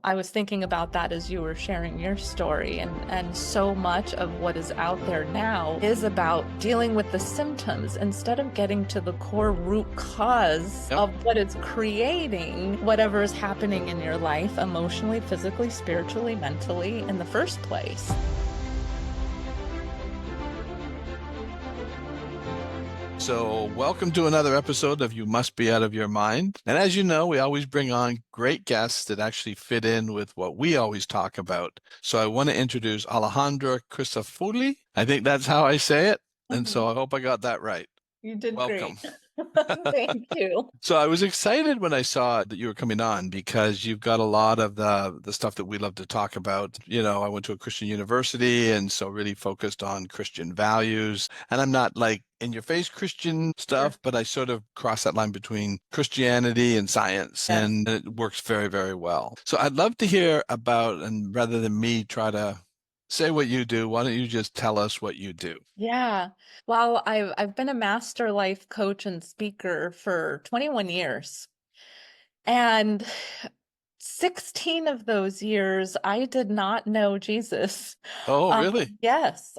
I was thinking about that as you were sharing your story, and so much of what is out there now is about dealing with the symptoms instead of getting to the core root cause Yep. of what is creating whatever is happening in your life, emotionally, physically, spiritually, mentally, in the first place. So, welcome to another episode of You Must Be Out of Your Mind. And as you know, we always bring on great guests that actually fit in with what we always talk about. So, I want to introduce Alejandra Crisafulli. I think that's how I say it. And Mhm. so, I hope I got that right. You did Welcome. great. Thank you. So I was excited when I saw that you were coming on because you've got a lot of the stuff that we love to talk about. I went to a Christian university and so really focused on Christian values. And I'm not like in your face Christian Sure. stuff, but I sort of cross that line between Christianity and science, Yes. and it works very, very well. So I'd love to hear about, and rather than me try to say what you do, why don't you just tell us what you do? Yeah. Well, I've been a master life coach and speaker for 21 years. And 16 of those years, I did not know Jesus. Oh, really? Yes.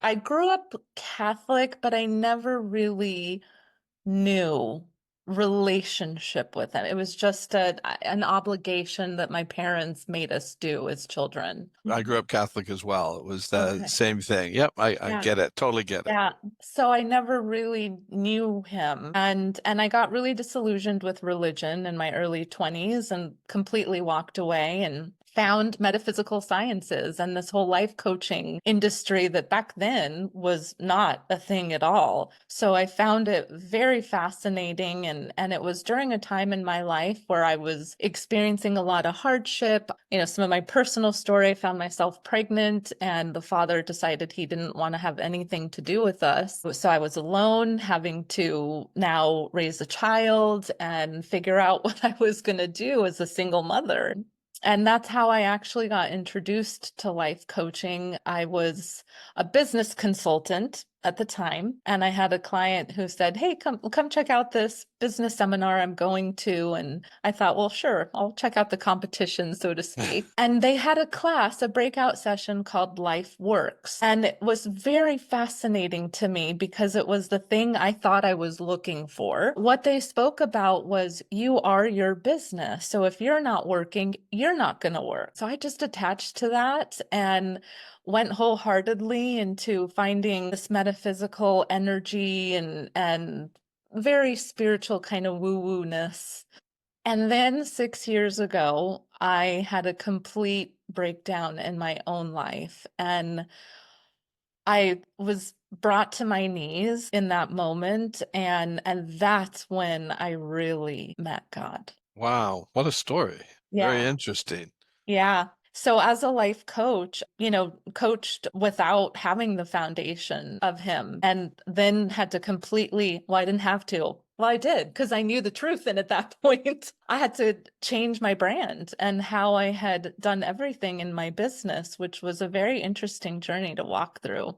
I grew up Catholic, but I never really new relationship with him. It was just an obligation that my parents made us do as children. I grew up Catholic as well. It was the Okay. same thing. Yep, I Yeah. get it. Totally get it. Yeah. So I never really knew him. And I got really disillusioned with religion in my early 20s and completely walked away and found metaphysical sciences and this whole life coaching industry that back then was not a thing at all. So I found it very fascinating, and it was during a time in my life where I was experiencing a lot of hardship. Some of my personal story, I found myself pregnant and the father decided he didn't want to have anything to do with us. So I was alone, having to now raise a child and figure out what I was going to do as a single mother. And that's how I actually got introduced to life coaching. I was a business consultant at the time, and I had a client who said, "Hey, come check out this business seminar I'm going to." And I thought, well, sure, I'll check out the competition, so to speak. And they had a class, a breakout session called Life Works. And it was very fascinating to me because it was the thing I thought I was looking for. What they spoke about was you are your business. So if you're not working, you're not going to work. So I just attached to that and went wholeheartedly into finding this metaphysical energy and very spiritual kind of woo-woo-ness. And then 6 years ago, I had a complete breakdown in my own life. And I was brought to my knees in that moment. And that's when I really met God. Wow, what a story. Very Yeah. interesting. Yeah. So as a life coach, coached without having the foundation of him, and then had to well, I didn't have to. Well, I did because I knew the truth. And at that point, I had to change my brand and how I had done everything in my business, which was a very interesting journey to walk through.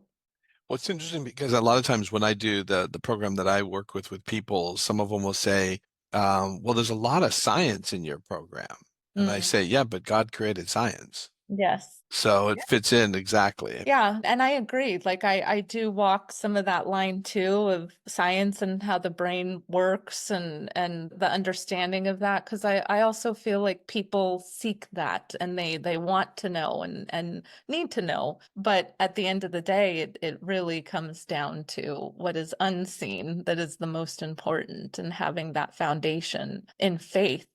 Well, it's interesting because a lot of times when I do the program that I work with people, some of them will say, well, there's a lot of science in your program. And I Mm, say, yeah, but God created science. yes. So it fits in exactly. Yeah, and I agree. Like I do walk some of that line too of science and how the brain works and the understanding of that, because I also feel like people seek that and they want to know and need to know. But at the end of the day, it really comes down to what is unseen that is the most important, and having that foundation in faith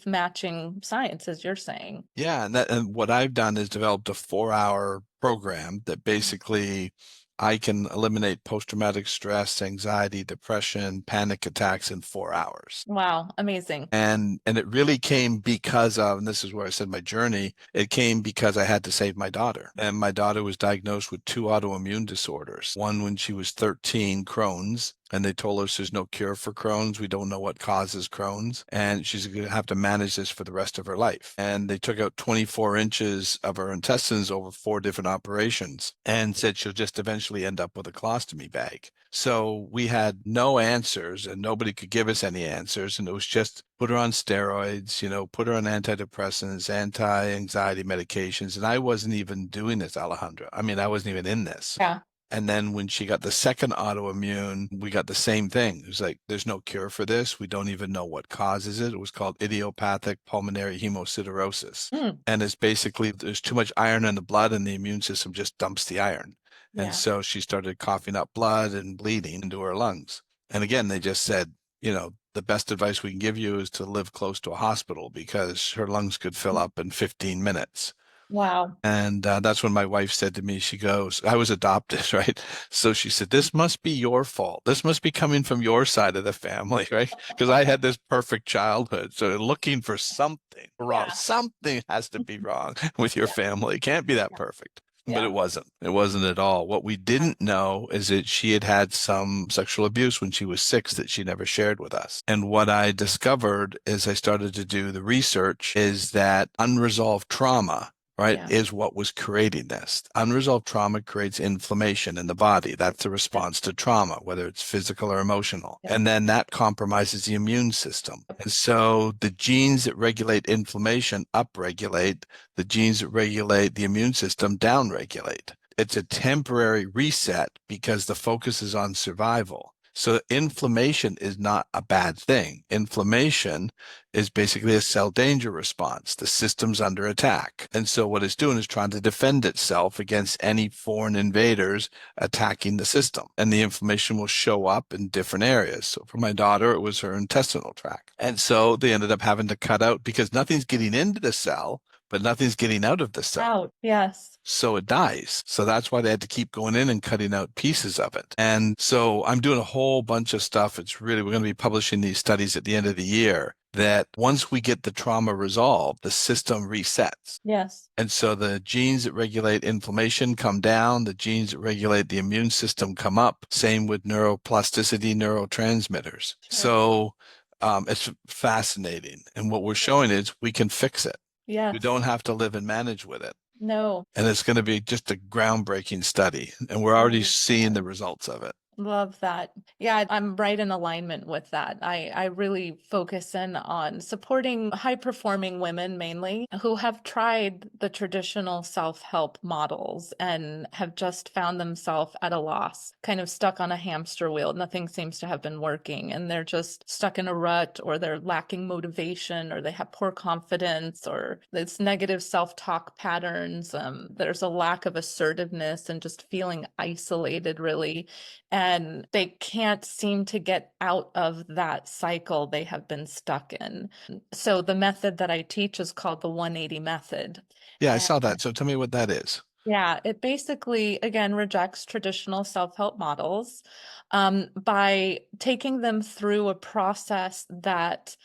matching science, as you're saying. Yeah, and what I've done is developed a 4-hour program that basically I can eliminate post-traumatic stress, anxiety, depression, panic attacks in 4 hours. Wow, amazing. And it really came because of, and this is where I said my journey, it came because I had to save my daughter. And my daughter was diagnosed with two autoimmune disorders. One when she was 13, Crohn's, and they told us there's no cure for Crohn's. We don't know what causes Crohn's, and she's going to have to manage this for the rest of her life. And they took out 24 inches of her intestines over 4 different operations and said she'll just eventually end up with a colostomy bag. So we had no answers, and nobody could give us any answers. And it was just put her on steroids, put her on antidepressants, anti-anxiety medications. And I wasn't even doing this, Alejandra. I mean, I wasn't even in this. Yeah. And then when she got the second autoimmune, we got the same thing. It was like, there's no cure for this. We don't even know what causes it. It was called idiopathic pulmonary hemosiderosis. Mm, And it's basically there's too much iron in the blood and the immune system just dumps the iron. And yeah. so she started coughing up blood and bleeding into her lungs. And again, they just said, the best advice we can give you is to live close to a hospital because her lungs could fill up in 15 minutes. Wow. And that's when my wife said to me, she goes, I was adopted, right? So she said, this must be your fault. This must be coming from your side of the family, right? Because I had this perfect childhood. So looking for something wrong, Yeah. something has to be wrong with your Yeah. family. It can't be that perfect. But Yeah. it wasn't. It wasn't at all. What we didn't know is that she had had some sexual abuse when she was 6 that she never shared with us. And what I discovered as I started to do the research is that unresolved trauma, right, Yeah. is what was creating this. Unresolved trauma creates inflammation in the body. That's the Yeah. response to trauma, whether it's physical or emotional. Yeah. And then that compromises the immune system. And so the genes that regulate inflammation upregulate, the genes that regulate the immune system downregulate. It's a temporary reset because the focus is on survival. So inflammation is not a bad thing. Inflammation is basically a cell danger response. The system's under attack. And so what it's doing is trying to defend itself against any foreign invaders attacking the system. And the inflammation will show up in different areas. So for my daughter, it was her intestinal tract. And so they ended up having to cut out because nothing's getting into the cell, but nothing's getting out of the cell. Out. Yes. So it dies. So that's why they had to keep going in and cutting out pieces of it. And so I'm doing a whole bunch of stuff. We're going to be publishing these studies at the end of the year that once we get the trauma resolved, the system resets. Yes. And so the genes that regulate inflammation come down, the genes that regulate the immune system come up. Same with neuroplasticity, neurotransmitters. Sure. So it's fascinating. And what we're showing is we can fix it. Yes. We don't have to live and manage with it. No. And it's going to be just a groundbreaking study. And we're already seeing the results of it. Love that. Yeah, I'm right in alignment with that. I really focus in on supporting high-performing women mainly who have tried the traditional self-help models and have just found themselves at a loss, kind of stuck on a hamster wheel. Nothing seems to have been working, and they're just stuck in a rut, or they're lacking motivation, or they have poor confidence, or it's negative self-talk patterns. There's a lack of assertiveness and just feeling isolated, really. And they can't seem to get out of that cycle they have been stuck in. So the method that I teach is called the 180 method. Yeah, I And saw that. So tell me what that is. yeah, it basically, again, rejects traditional self-help models by taking them through a process that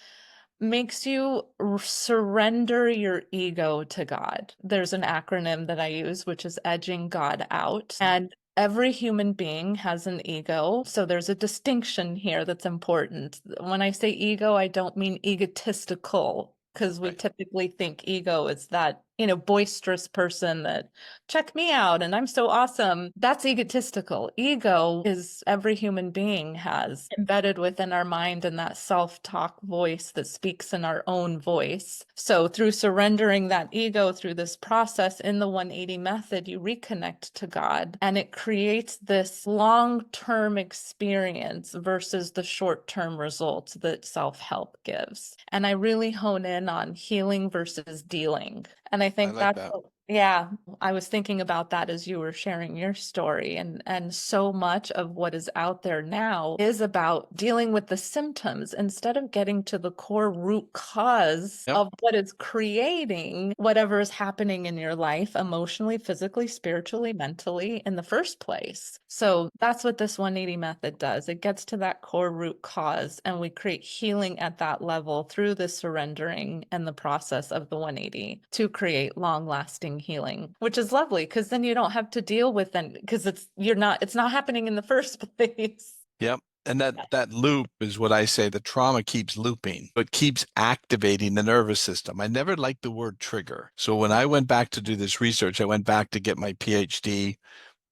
makes you surrender your ego to God. There's an acronym that I use, which is edging God out. And every human being has an ego. So there's a distinction here that's important. When I say ego, I don't mean egotistical, because we Right. typically think ego is that, boisterous person that check me out and I'm so awesome. That's egotistical. Ego is every human being has embedded within our mind, and that self-talk voice that speaks in our own voice. So through surrendering that ego through this process in the 180 method, you reconnect to God, and it creates this long-term experience versus the short-term results that self-help gives. And I really hone in on healing versus dealing. And I I think like that's that. yeah, I was thinking about that as you were sharing your story, and so much of what is out there now is about dealing with the symptoms instead of getting to the core root cause Yep. of what is creating whatever is happening in your life emotionally, physically, spiritually, mentally in the first place. So that's what this 180 method does. It gets to that core root cause, and we create healing at that level through the surrendering and the process of the 180 to create long-lasting healing, which is lovely because then you don't have to deal with them because it's not happening in the first place. Yep. And Yeah. that loop is what I say the trauma keeps looping, but keeps activating the nervous system. I never liked the word trigger. So when I went back to do this research, I went back to get my PhD,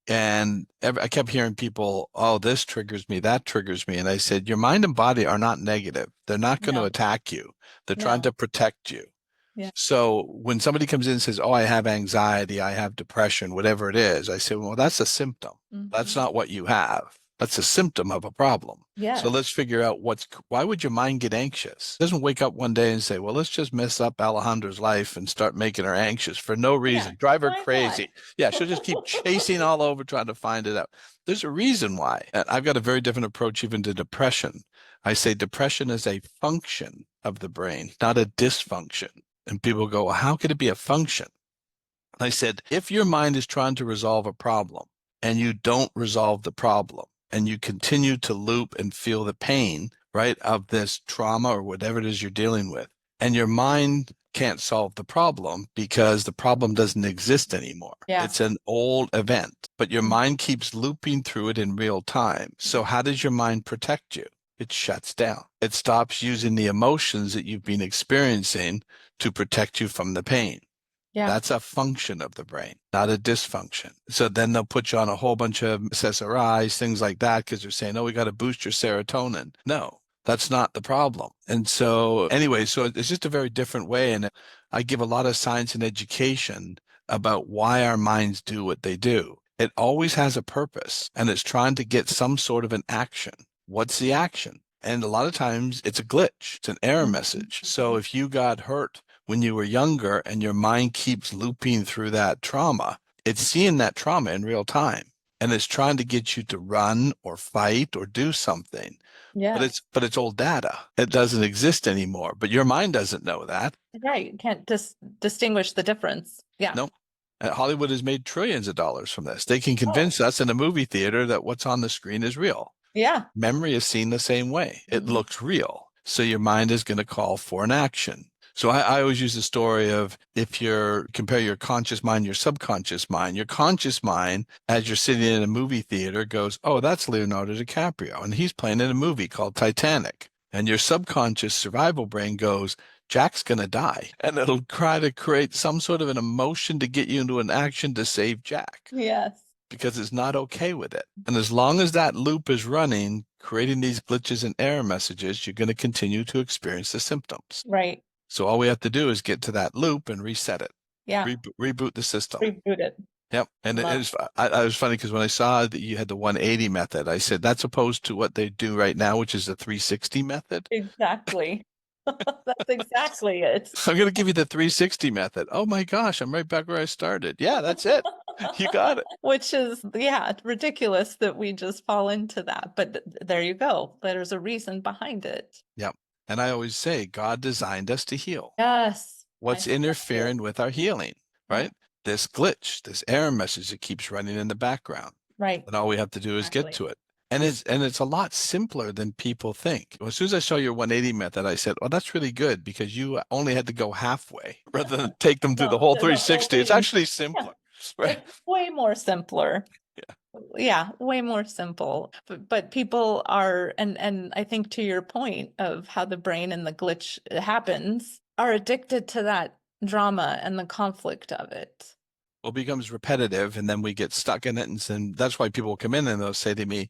and I kept hearing people, oh, this triggers me, that triggers me. And I said, your mind and body are not negative. They're not going to No, attack you. They're trying no. to protect you. Yeah. So when somebody comes in and says, oh, I have anxiety, I have depression, whatever it is, I say, well, that's a symptom. That's Hmm. not what you have. That's a symptom of a problem. So Yes. let's figure out why would your mind get anxious? It doesn't wake up one day and say, well, let's just mess up Alejandra's life and start making her anxious for no Yeah. reason. Drive her Why not? crazy. Yeah, she'll just keep chasing all over trying to find it out. There's a reason why. And I've got a very different approach even to depression. I say depression is a function of the brain, not a dysfunction. And people go, well, how could it be a function? And I said, if your mind is trying to resolve a problem and you don't resolve the problem and you continue to loop and feel the pain, right, of this trauma or whatever it is you're dealing with, and your mind can't solve the problem because the problem doesn't exist anymore. Yeah. It's an old event, but your Mhm. mind keeps looping through it in real time. So how does your mind protect you? It shuts down. It stops using the emotions that you've been experiencing to protect you from the pain. Yeah. That's a function of the brain, not a dysfunction. So then they'll put you on a whole bunch of SSRIs, things like that, because they're saying, oh, we got to boost your serotonin. No, that's not the problem. And so, anyway, so it's just a very different way. And I give a lot of science and education about why our minds do what they do. It always has a purpose, and it's trying to get some sort of an action. What's the action? And a lot of times it's a glitch, it's an error message. So Mhm. if you got hurt when you were younger and your mind keeps looping through that trauma, it's seeing that trauma in real time and it's trying to get you to run or fight or do something. But Yes. it's old data. It doesn't exist anymore. But your mind doesn't know that. Right. Can't distinguish the difference. Yeah. No. Hollywood has made trillions of dollars from this. They can Oh, convince us in a movie theater that what's on the screen is real. yeah. Memory is seen the same way. It Mhm. looks real. So your mind is going to call for an action. So I always use the story of if you're compare your conscious mind, your subconscious mind, your conscious mind, as you're sitting in a movie theater, goes, oh, that's Leonardo DiCaprio. And he's playing in a movie called Titanic. And your subconscious survival brain goes, Jack's going to die. And it'll try to create some sort of an emotion to get you into an action to save Jack Yes. because it's not okay with it. And as long as that loop is running, creating these glitches and error messages, you're going to continue to experience the symptoms. Right. So all we have to do is get to that loop and reset it, Yeah. reboot the system. Reboot it. Yep. And it Love. is, I was funny because when I saw that you had the 180 method, I said, that's opposed to what they do right now, which is the 360 method. Exactly. That's exactly it. I'm going to give you the 360 method. Oh my gosh, I'm right back where I started. Yeah, that's it. You got it. Which is, yeah, ridiculous that we just fall into that. But there you go. There's a reason behind it. Yep. And I always say, God designed us to heal. Yes. I What's think that's it. interfering with our healing, Yeah. right? This glitch, this error message that keeps running in the background. Right. And all we have to do is get Exactly. to it. And it's a lot simpler than people think. As soon as I saw your 180 method, I said, "Oh, that's really good because you only had to go halfway rather than take them through the No, whole the whole 360." It's thing. actually Yeah. simpler, right? It's way more simpler. Yeah. Yeah, way more simple. But people are, and I think to your point of how the brain and the glitch happens, are addicted to that drama and the conflict of it. Well, it becomes repetitive, and then we get stuck in it, and that's why people come in and they'll say to me,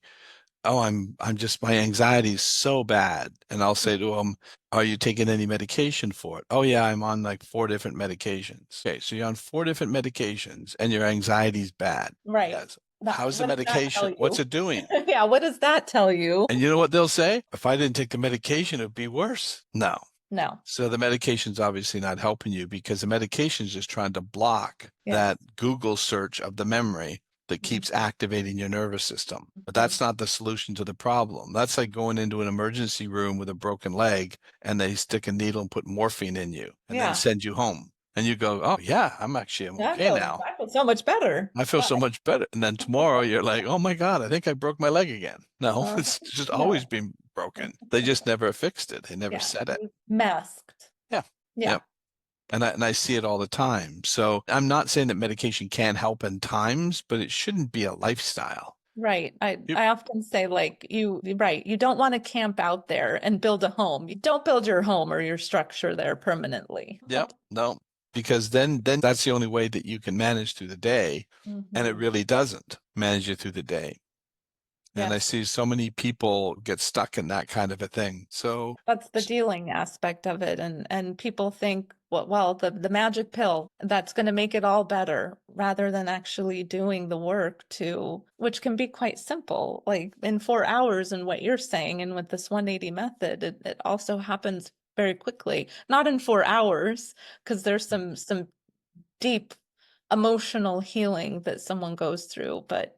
oh, I'm just, my anxiety is so bad. And I'll say to them, are you taking any medication for it? Oh, yeah, I'm on like 4 different medications. Okay, so you're on 4 different medications and your anxiety's bad. Right. Yes. That, How's the what does that tell medication? What's you? it doing? Yeah, what does that tell you? And you know what they'll say? If I didn't take the medication, it'd be worse. No. No. So the medication's obviously not helping you because the medication's just trying to block Yeah. that Google search of the memory that Mhm. keeps activating your nervous system. But Mhm. that's not the solution to the problem. That's like going into an emergency room with a broken leg and they stick a needle and put morphine in you and then Yeah. send you home. And you go, oh, yeah, I'm I okay feel now. I feel so much better. I feel so much better. And then tomorrow you're like, oh my God, I think I broke my leg again. No, Uh, it's just always no. been broken. They just never fixed it. They never Yeah. said it. Masked. Yeah. Yeah. Yep. And I see it all the time. So I'm not saying that medication can help in times, but it shouldn't be a lifestyle. Right. You, I often say like right, you don't want to camp out there and build a home. You don't build your home or your structure there permanently. yep, no, because then that's the only way that you can manage through the day, and it Hmm. really doesn't manage you through the day. And I Yes. see so many people get stuck in that kind of a thing. So, That's the dealing aspect of it. And people think, well, the magic pill, that's going to make it all better rather than actually doing the work to, which can be quite simple, like in 4 hours and what you're saying. And with this 180 method, it also happens very quickly. Not in 4 hours, because there's some deep emotional healing that someone goes through, but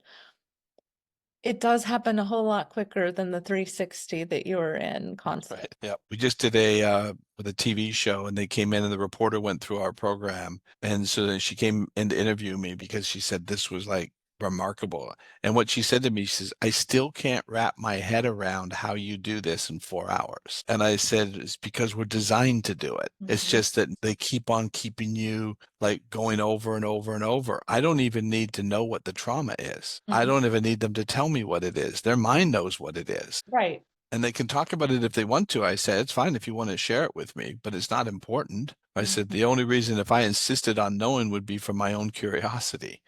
it does happen a whole lot quicker than the 360 that you were in constant. right, yeah, we just did a with a TV show, and they came in, and the reporter went through our program, and so then she came in to interview me because she said this was like remarkable. And what she said to me, she says, I still can't wrap my head around how you do this in 4 hours. And I said, it's because we're designed to do it. It's Mhm. just that they keep on keeping you like going over and over and over. I don't even need to know what the trauma is. I Mhm. don't even need them to tell me what it is. Their mind knows what it is. Right. And they can talk about it if they want to. I said, it's fine if you want to share it with me, but it's not important. I said, Mhm. the only reason if I insisted on knowing would be for my own curiosity,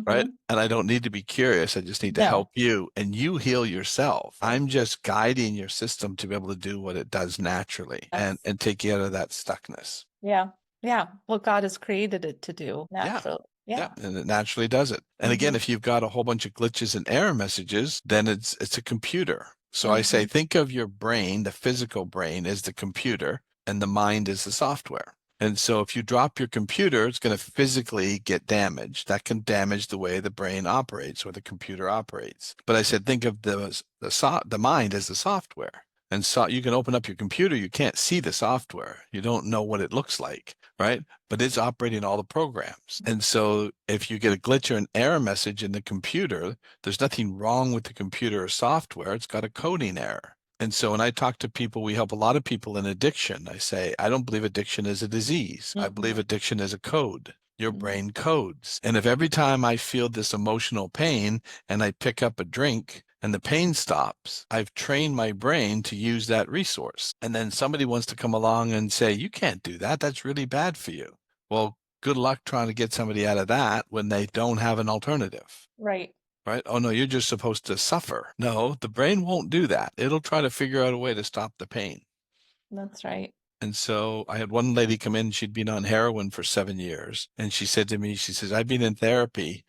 right? Mhm. And I don't need to be curious. I just need to No. help you, and you heal yourself. I'm just guiding your system to be able to do what it does naturally, and Yes. take you out of that stuckness. Yeah. Yeah. What God has created it to do Yeah. naturally. Yeah, Yeah. and it naturally does it. And again, Hmm. if you've got a whole bunch of glitches and error messages, then it's a computer. So I say, Hmm. think of your brain, the physical brain, as the computer, and the mind is the software. And so if you drop your computer, it's going to physically get damaged. That can damage the way the brain operates or the computer operates. But I said, think of the mind as the software. And so you can open up your computer, you can't see the software. You don't know what it looks like, right? But it's operating all the programs. And so if you get a glitch or an error message in the computer, there's nothing wrong with the computer or software. It's got a coding error. And so when I talk to people, we help a lot of people in addiction. I say, I don't believe addiction is a disease. I believe Hmm. addiction is a code. Your Hmm. brain codes. And if every time I feel this emotional pain and I pick up a drink and the pain stops, I've trained my brain to use that resource. And then somebody wants to come along and say, you can't do that. That's really bad for you. Well, good luck trying to get somebody out of that when they don't have an alternative, Right. right? Oh, no, you're just supposed to suffer. No, the brain won't do that. It'll try to figure out a way to stop the pain. That's right. And so I had one lady come in, she'd been on heroin for 7 years. And she said to me, she says, I've been in therapy,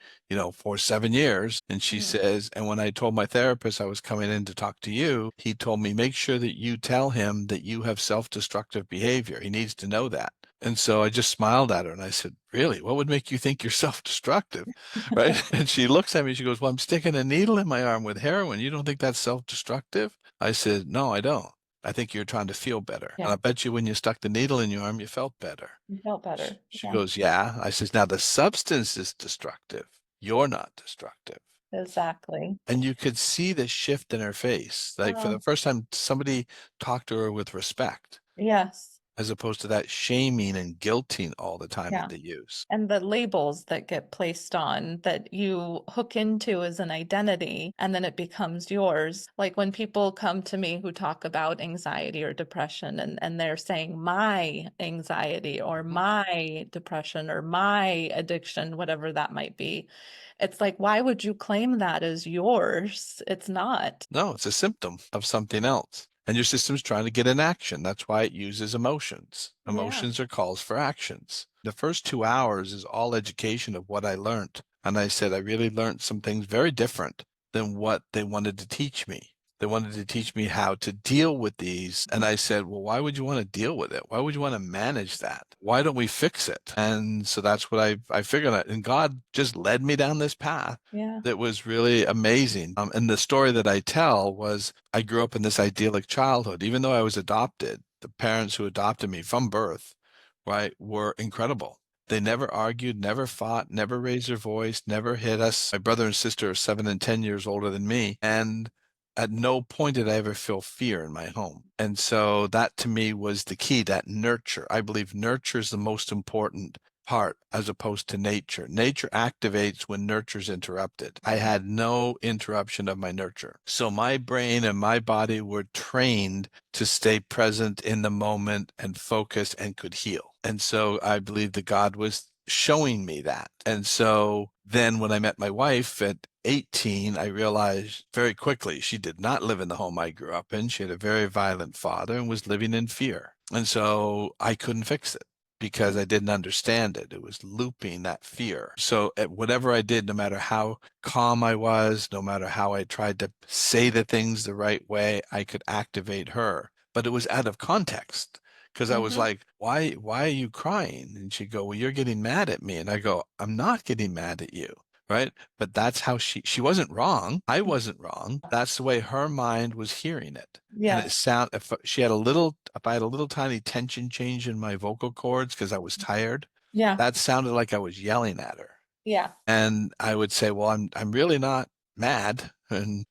for 7 years. And she Mm. says, and when I told my therapist I was coming in to talk to you, he told me, make sure that you tell him that you have self-destructive behavior. He needs to know that. And so I just smiled at her and I said, really, what would make you think you're self-destructive? Right. And she looks at me, she goes, well, I'm sticking a needle in my arm with heroin. You don't think that's self-destructive? I said, no, I don't. I think you're trying to feel better. And Yeah. I bet you when you stuck the needle in your arm, you felt better. You felt better. She Yeah. goes, yeah. I says, now the substance is destructive. You're not destructive. Exactly. And you could see the shift in her face. Like for the Oh, first time, somebody talked to her with respect, yes. as opposed to that shaming and guilting all the time that Yeah. they use. And the labels that get placed on that you hook into as an identity and then it becomes yours. Like when people come to me who talk about anxiety or depression and they're saying my anxiety or Mhm. my depression or my addiction, whatever that might be. It's like, why would you claim that as yours? It's not. No, it's a symptom of something else. And your system's trying to get an action. That's why it uses emotions. Yeah. Emotions are calls for actions. The first 2 hours is all education of what I learned. And I said, I really learned some things very different than what they wanted to teach me. They wanted to teach me how to deal with these. And I said, well, why would you want to deal with it? Why would you want to manage that? Why don't we fix it? And so that's what I figured out. And God just led me down this path Yeah. that was really amazing. And the story that I tell was I grew up in this idyllic childhood. Even though I was adopted, the parents who adopted me from birth, right, were incredible. They never argued, never fought, never raised their voice, never hit us. My brother and sister are 7 and 10 years older than me. And at no point did I ever feel fear in my home. And so that to me was the key, that nurture. I believe nurture is the most important part as opposed to nature. Nature activates when nurture's interrupted. I had no interruption of my nurture. So my brain and my body were trained to stay present in the moment and focus and could heal. And so I believe that God was showing me that. And so then when I met my wife at 18, I realized very quickly she did not live in the home I grew up in. She had a very violent father and was living in fear. And so I couldn't fix it because I didn't understand it. It was looping that fear. So at whatever I did, no matter how calm I was, no matter how I tried to say the things the right way, I could activate her. But it was out of context because I was Mm-hmm. like, why are you crying? And she'd go, well, you're getting mad at me. And I go, I'm not getting mad at you. Right. But that's how she wasn't wrong. I wasn't wrong. That's the way her mind was hearing it. And it Yes. if she had a little, if I had a little tiny tension change in my vocal cords because I was tired, Yeah. that sounded like I was yelling at her. Yeah. And I would say, well, I'm really not mad.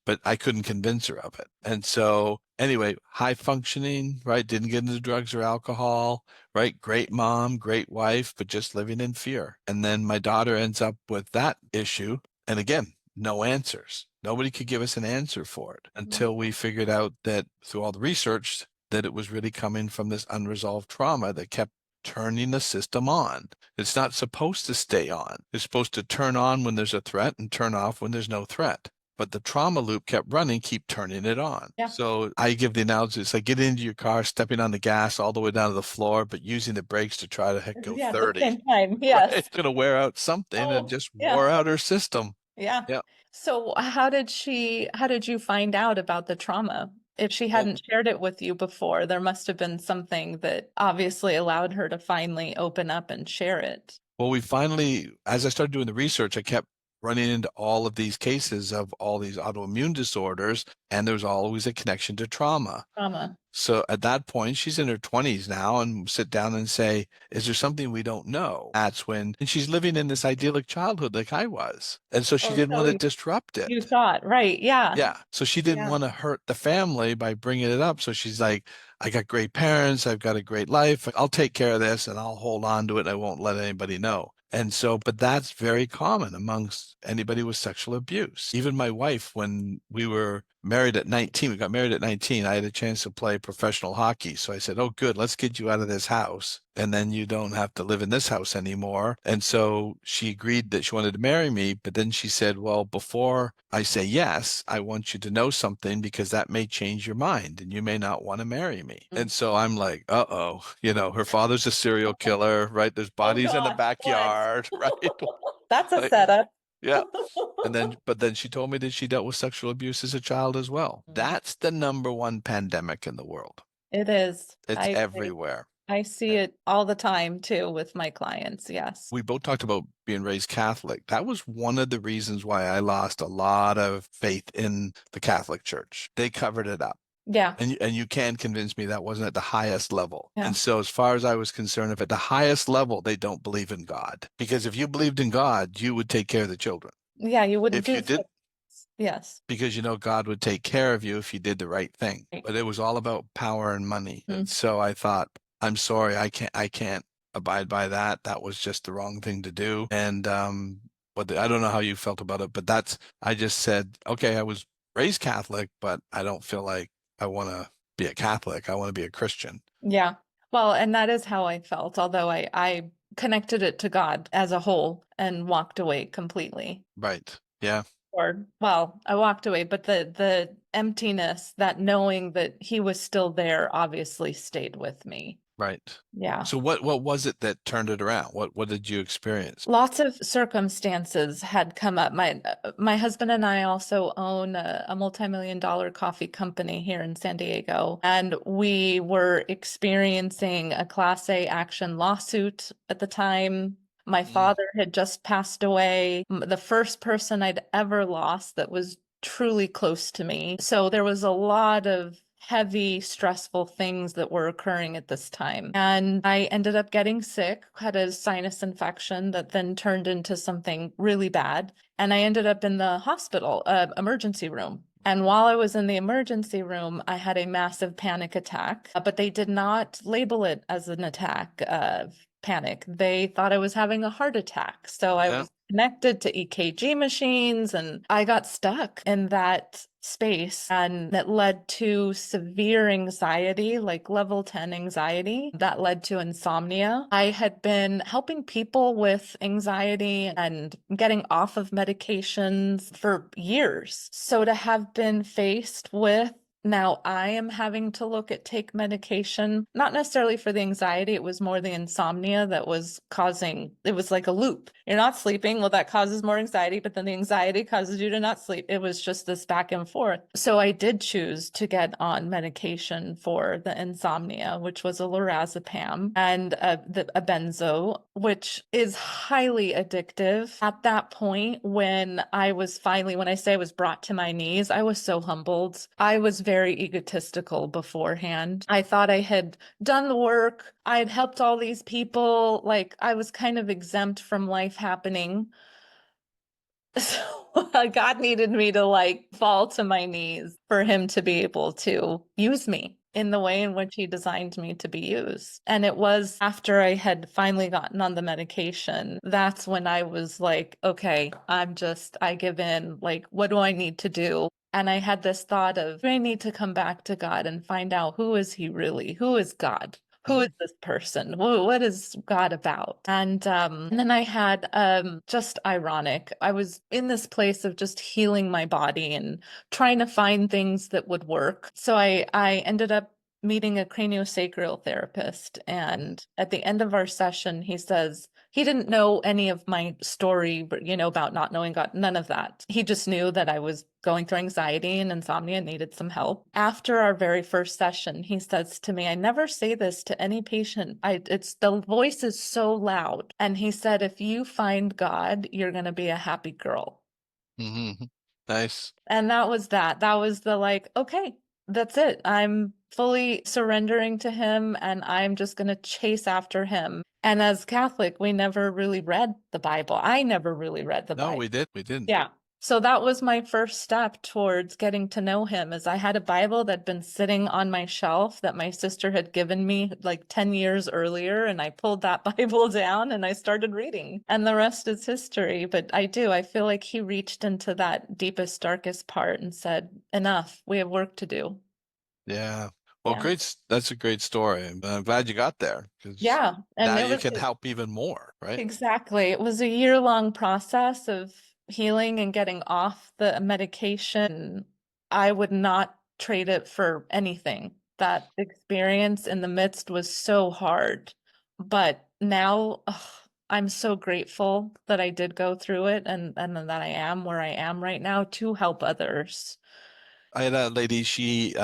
But I couldn't convince her of it. And so anyway, high functioning, right? Didn't get into drugs or alcohol, right? Great mom, great wife, but just living in fear. And then my daughter ends up with that issue. And again, no answers. Nobody could give us an answer for it until we figured out that through all the research that it was really coming from this unresolved trauma that kept turning the system on. It's not supposed to stay on. It's supposed to turn on when there's a threat and turn off when there's no threat. But the trauma loop kept running, keep turning it on. Yeah. So I give the analogy, it's like getting into your car, stepping on the gas all the way down to the floor, but using the brakes to try to go Yeah. At the 30. same time. Right? Yes. It's going to wear out something and Oh, just yeah. wore out her system. Yeah. Yeah. So how did you find out about the trauma? If she Well, hadn't shared it with you before, there must have been something that obviously allowed her to finally open up and share it. Well, we finally, as I started doing the research, I kept running into all of these cases of all these autoimmune disorders, and there's always a connection to trauma. Trauma. So at that point, she's in her 20s now, and sit down and say, is there something we don't know? That's when, and she's living in this idyllic childhood like I was. And so she Oh, didn't want so to disrupt you it. thought, right. Yeah. Yeah. So she didn't Yeah. want to hurt the family by bringing it up. So she's like, I got great parents. I've got a great life. I'll take care of this and I'll hold on to it. And I won't let anybody know. And so, but that's very common amongst anybody with sexual abuse. Even my wife, when we were married at 19, we got married at 19, I had a chance to play professional hockey. So I said, oh, good, let's get you out of this house. And then you don't have to live in this house anymore. And so she agreed that she wanted to marry me. But then she said, well, before I say yes, I want you to know something because that may change your mind and you may not want to marry me. And so I'm like, uh-oh, her father's a serial killer, right? There's Oh bodies in the God, what? backyard, right? That's a Like, setup. yeah. But then she told me that she dealt with sexual abuse as a child as well. That's the number one pandemic in the world. It is. It's I agree. everywhere. I see it all the time too with my clients. Yes. We both talked about being raised Catholic. That was one of the reasons why I lost a lot of faith in the Catholic Church. They covered it up. Yeah. And you can convince me that wasn't at the highest level. Yeah. And so as far as I was concerned, if at the highest level, they don't believe in God. Because if you believed in God, you would take care of the children. Yeah. You wouldn't If you do did, yes. because God would take care of you if you did the right thing. Right. But it was all about power and money. Mm. And so I thought, I'm sorry, I can't abide by that. That was just the wrong thing to do. And but I don't know how you felt about it, but I just said, okay, I was raised Catholic, but I don't feel like I want to be a Catholic. I want to be a Christian. Yeah. Well, and that is how I felt, although I connected it to God as a whole and walked away completely. Right. Yeah. Or, well, I walked away, but the emptiness, that knowing that he was still there obviously stayed with me. Right. Yeah. So what was it that turned it around? What did you experience? Lots of circumstances had come up. My husband and I also own a multi-million-dollar coffee company here in San Diego, and we were experiencing a Class A action lawsuit at the time. My father had just passed away, the first person I'd ever lost that was truly close to me. So there was a lot of heavy, stressful things that were occurring at this time. And I ended up getting sick, had a sinus infection that then turned into something really bad. And I ended up in the hospital, emergency room. And while I was in the emergency room, I had a massive panic attack, but they did not label it as an attack. panic. They thought I was having a heart attack. So I Yeah. was connected to EKG machines and I got stuck in that space, and that led to severe anxiety, like level 10 anxiety. That led to insomnia. I had been helping people with anxiety and getting off of medications for years. So to have been faced with, now I am having to look at take medication, not necessarily for the anxiety, it was more the insomnia that was causing, it was like a loop. You're not sleeping, well, that causes more anxiety, but then the anxiety causes you to not sleep. It was just this back and forth. So I did choose to get on medication for the insomnia, which was a lorazepam and a benzo, which is highly addictive. At that point, when I say I was brought to my knees, I was so humbled. I was very egotistical beforehand. I thought I had done the work. I had helped all these people. Like I was kind of exempt from life happening. So God needed me to like fall to my knees for him to be able to use me in the way in which he designed me to be used. And it was after I had finally gotten on the medication, that's when I was like, okay, I give in. Like, what do I need to do? And I had this thought of, do I need to come back to God and find out who is he really? Who is God? Who is this person? What is God about? And then I had just ironic. I was in this place of just healing my body and trying to find things that would work. So I ended up meeting a craniosacral therapist, and at the end of our session, he says, he didn't know any of my story, but about not knowing God, none of that. He just knew that I was going through anxiety and insomnia and needed some help. After our very first session, he says to me, I never say this to any patient. It's the voice is so loud. And he said, if you find God, you're going to be a happy girl. Hmm. Nice. And that was that. That was the like, okay, that's it. I'm fully surrendering to him and I'm just going to chase after him. And as Catholic, we never really read the Bible. I never really read the No, Bible. we did. We didn't. Yeah. So that was my first step towards getting to know him, is I had a Bible that'd been sitting on my shelf that my sister had given me like 10 years earlier, and I pulled that Bible down and I started reading. And the rest is history. But I feel like he reached into that deepest, darkest part and said, enough, we have work to do. Yeah. Well, Yeah. great. That's a great story. And I'm glad you got there because Yeah. now And it you was can help even more, right? exactly. It was a year-long process of healing and getting off the medication. I would not trade it for anything. That experience in the midst was so hard. But now, I'm so grateful that I did go through it, and that I am where I am right now to help others. I had a lady, she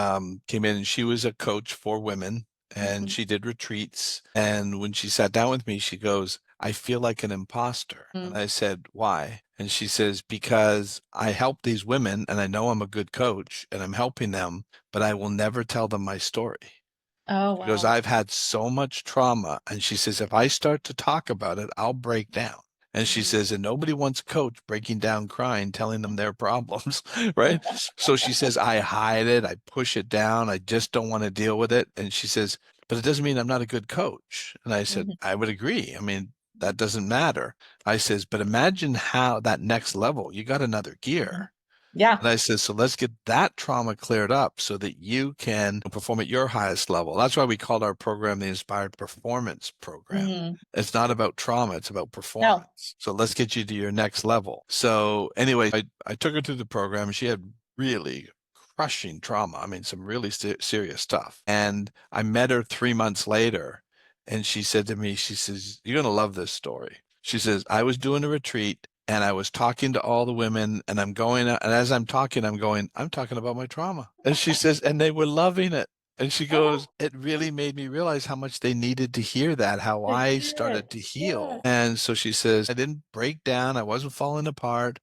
came in and she was a coach for women and Mhm. she did retreats. And when she sat down with me, she goes, I feel like an imposter. And Mm. I said, why? And she says, because I help these women and I know I'm a good coach and I'm helping them, but I will never tell them my story. Oh, She goes, wow. I've had so much trauma. And she says, if I start to talk about it, I'll break down. And she Mhm. says, and nobody wants a coach breaking down, crying, telling them their problems, right? So she says, I hide it, I push it down, I just don't want to deal with it. And she says, but it doesn't mean I'm not a good coach. And I said, Mhm. I would agree. I mean, that doesn't matter. I says, but imagine how that next level, you got another Mhm. gear. Yeah. And I said, so let's get that trauma cleared up so that you can perform at your highest level. That's why we called our program the Inspired Performance Program. Mhm. It's not about trauma, it's about No. performance. So let's get you to your next level. So anyway, I took her through the program. She had really crushing trauma. I mean, some really serious stuff. And I met her 3 months later, and she said to me, she says, you're going to love this story. She says, I was doing a retreat and I was talking to all the women and I'm going, and as I'm talking, I'm talking about my trauma. And she says, and they were loving it. And she goes, Oh, it really made me realize how much they needed to hear that, how to I hear started it. to heal. Yeah. And so she says, I didn't break down. I wasn't falling apart.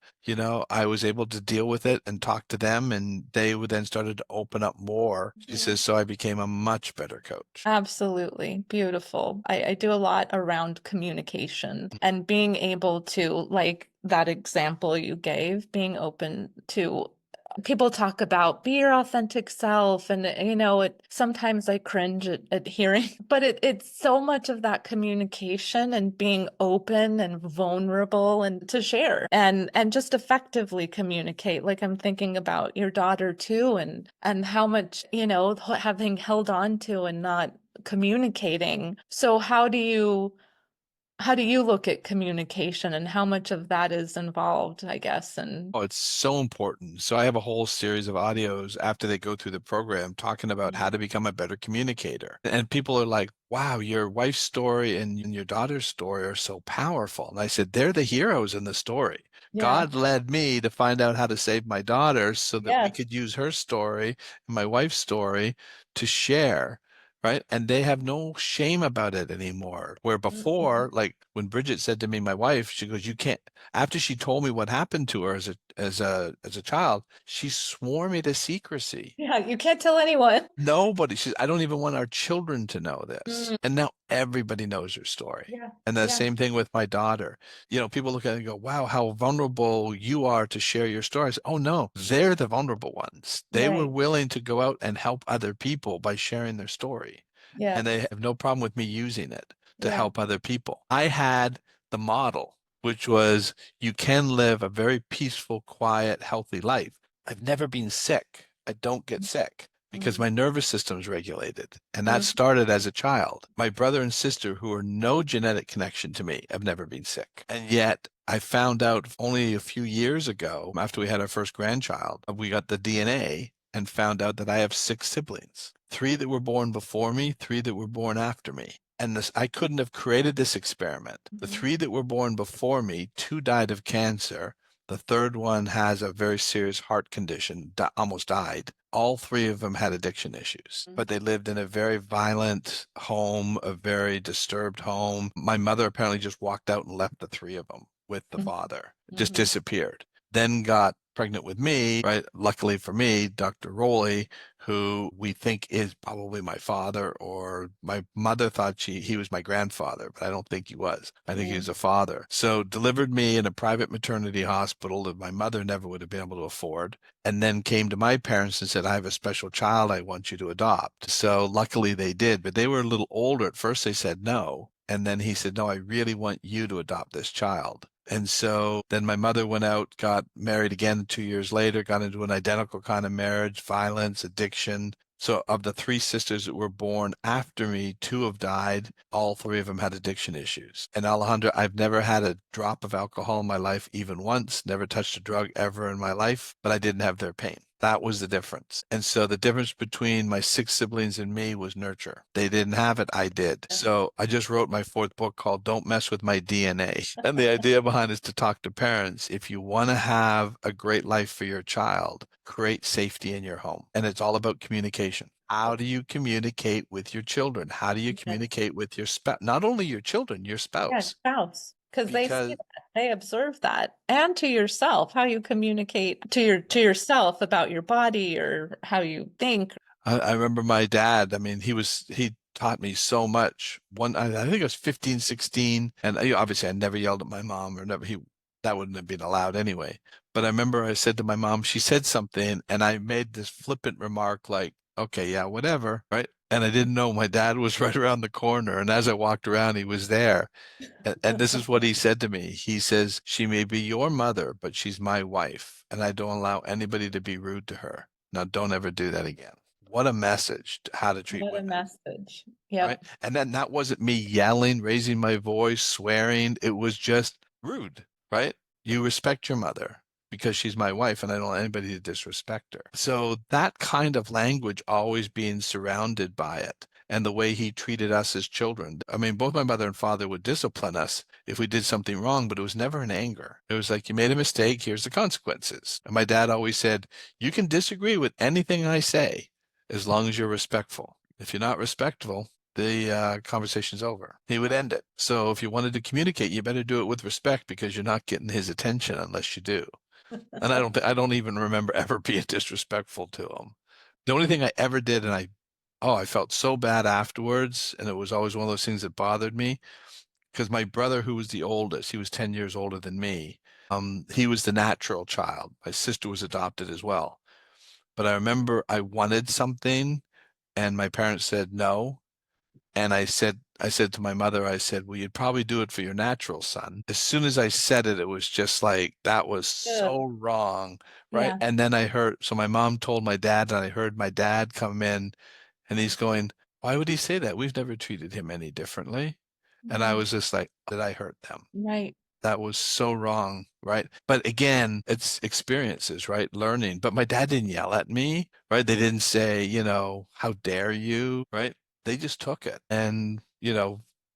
I was able to deal with it and talk to them, and they would then started to open up more. She Mhm. says, so I became a much better coach. Absolutely. Beautiful. I do a lot around communication and being able to, like that example you gave, being open to people talk about be your authentic self, and sometimes I cringe at hearing, but it's so much of that communication and being open and vulnerable and to share and just effectively communicate. Like, I'm thinking about your daughter too, and how much, having held on to and not communicating. So how do you look at communication, and how much of that is involved, I guess? And Oh, it's so important. So I have a whole series of audios after they go through the program talking about how to become a better communicator. And people are like, wow, your wife's story and your daughter's story are so powerful. And I said, they're the heroes in the story. yeah, God led me to find out how to save my daughter so that we yes, could use her story and my wife's story to share. Right. And they have no shame about it anymore. Where mhm. before, like when Bridget said to me, my wife, she goes, you can't, after she told me what happened to her as a child, she swore me to secrecy. Yeah, you can't tell anyone. Nobody, she, I don't even want our children to know this. Mm, And now everybody knows her story. yeah, And the yeah, same thing with my daughter. People look at it and go, wow, how vulnerable you are to share your stories. Oh, no, they're the vulnerable ones. They were right, willing to go out and help other people by sharing their story. And they yes, have no problem with me using it to yeah, help other people. I had the model, which was you can live a very peaceful, quiet, healthy life. I've never been sick. I don't get sick because mm, my nervous system's regulated. And that mm, started as a child. My brother and sister, who are no genetic connection to me, have never been sick. And yet I found out only a few years ago, after we had our first grandchild, we got the DNA and found out that I have 6 siblings, 3 that were born before me, 3 that were born after me. And this, I couldn't have created this experiment. The mhm, 3 that were born before me, 2 died of cancer. The third one has a very serious heart condition, almost died. All 3 of them had addiction issues, mm, but they lived in a very violent home, a very disturbed home. My mother apparently just walked out and left the 3 of them with the mm, father, just mhm, disappeared. Then got pregnant with me, right? Luckily for me, Dr. Rowley, who we think is probably my father, or my mother thought he was my grandfather, but I don't think he was. I think he yeah, was a father. So delivered me in a private maternity hospital that my mother never would have been able to afford, and then came to my parents and said, I have a special child I want you to adopt. So luckily they did, but they were a little older. At first they said no. And then he said, no, I really want you to adopt this child. And so then my mother went out, got married again 2 years later, got into an identical kind of marriage, violence, addiction. So of the 3 sisters that were born after me, 2 have died. All 3 of them had addiction issues. And Alejandra, I've never had a drop of alcohol in my life, even once, never touched a drug ever in my life, but I didn't have their pain. That was the difference. And so the difference between my 6 siblings and me was nurture. They didn't have it, I did. yeah, So I just wrote my 4th book called Don't Mess with My DNA. And the idea behind it is to talk to parents. If you want to have a great life for your child, create safety in your home. And it's all about communication. How do you communicate with your children? How do you yes, communicate with your spouse? Not only your children, your yeah, spouse. spouse, because they see Because that, they observe that, and to yourself, how you communicate to yourself about your body or how you think. I remember my dad, I mean, he taught me so much. I think I was 15, 16, and obviously I never yelled at my mom, or never, that wouldn't have been allowed anyway. But I remember I said to my mom, she said something, and I made this flippant remark like, okay, yeah, whatever, right? And I didn't know my dad was right around the corner. And as I walked around, he was there. And this is what he said to me. He says, she may be your mother, but she's my wife, and I don't allow anybody to be rude to her. Now, don't ever do that again. What a message to how to treat What a women, message. right? Yep. And then that wasn't me yelling, raising my voice, swearing. It was just rude, right? You respect your mother because she's my wife, and I don't want anybody to disrespect her. So that kind of language, always being surrounded by it, and the way he treated us as children. I mean, both my mother and father would discipline us if we did something wrong, but it was never in anger. It was like, you made a mistake, here's the consequences. And my dad always said, you can disagree with anything I say as long as you're respectful. If you're not respectful, the conversation's over. He would end it. So if you wanted to communicate, you better do it with respect, because you're not getting his attention unless you do. And I don't even remember ever being disrespectful to him. The only thing I ever did, and I felt so bad afterwards, and it was always one of those things that bothered me, because my brother, who was the oldest, he was 10 years older than me. He was the natural child. My sister was adopted as well. but I remember I wanted something and my parents said no. And I said to my mother, I said, well, you'd probably do it for your natural son. As soon as I said it, it was just like, that was so Ugh. wrong, right? Yeah. And then I heard, so my mom told my dad, and I heard my dad come in and he's going, why would he say that? We've never treated him any differently. And I Mm, was just like, did I hurt them? right. That was so wrong, right? But again, it's experiences, right? Learning. But my dad didn't yell at me, right? They didn't say, how dare you, right? They just took it and,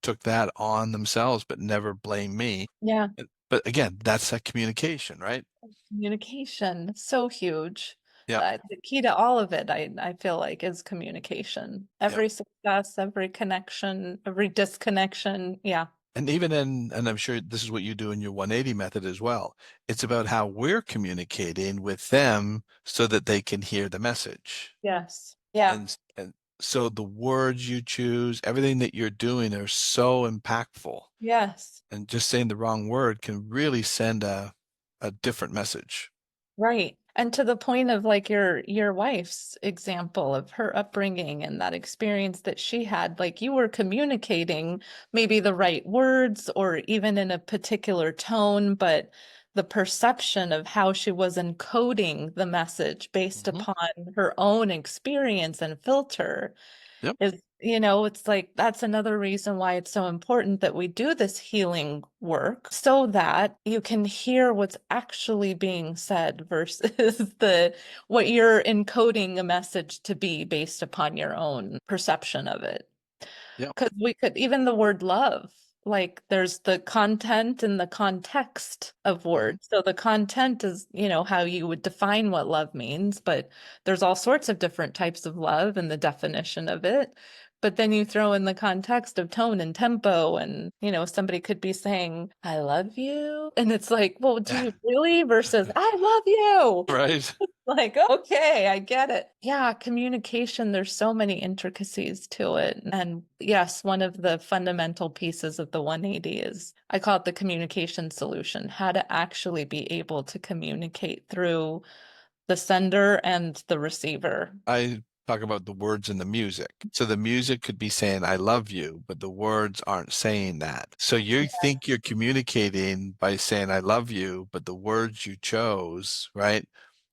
took that on themselves, but never blame me. Yeah. But again, that's that communication, right? Communication, so huge. Yeah, The key to all of it, I feel like, is communication. yeah. Every success, every connection, every disconnection. Yeah. And even and I'm sure this is what you do in your 180 method as well. It's about how we're communicating with them so that they can hear the message. Yes. Yeah. And so the words you choose, everything that you're doing are so impactful. Yes. And just saying the wrong word can really send a different message. Right. And to the point of like your wife's example of her upbringing and that experience that she had, like you were communicating maybe the right words or even in a particular tone, but the perception of how she was encoding the message based Mhm. upon her own experience and filter Yep. is, it's like that's another reason why it's so important that we do this healing work so that you can hear what's actually being said versus the what you're encoding a message to be based upon your own perception of it. Yep. Because we could, even the word love, like there's the content and the context of Mhm. words. So the content is, how you would define what love means, but there's all sorts of different types of love and the definition of it. But then you throw in the context of tone and tempo, and, somebody could be saying, I love you. And it's like, well, do you really? Versus, I love you. Right. Like, okay, I get it. Yeah, communication, there's so many intricacies to it. And yes, one of the fundamental pieces of the 180 is I call it the communication solution, how to actually be able to communicate through the sender and the receiver. I talk about the words in the music. So the music could be saying, I love you, but the words aren't saying that. So you think you're communicating by saying, I love you, but the words you chose, right,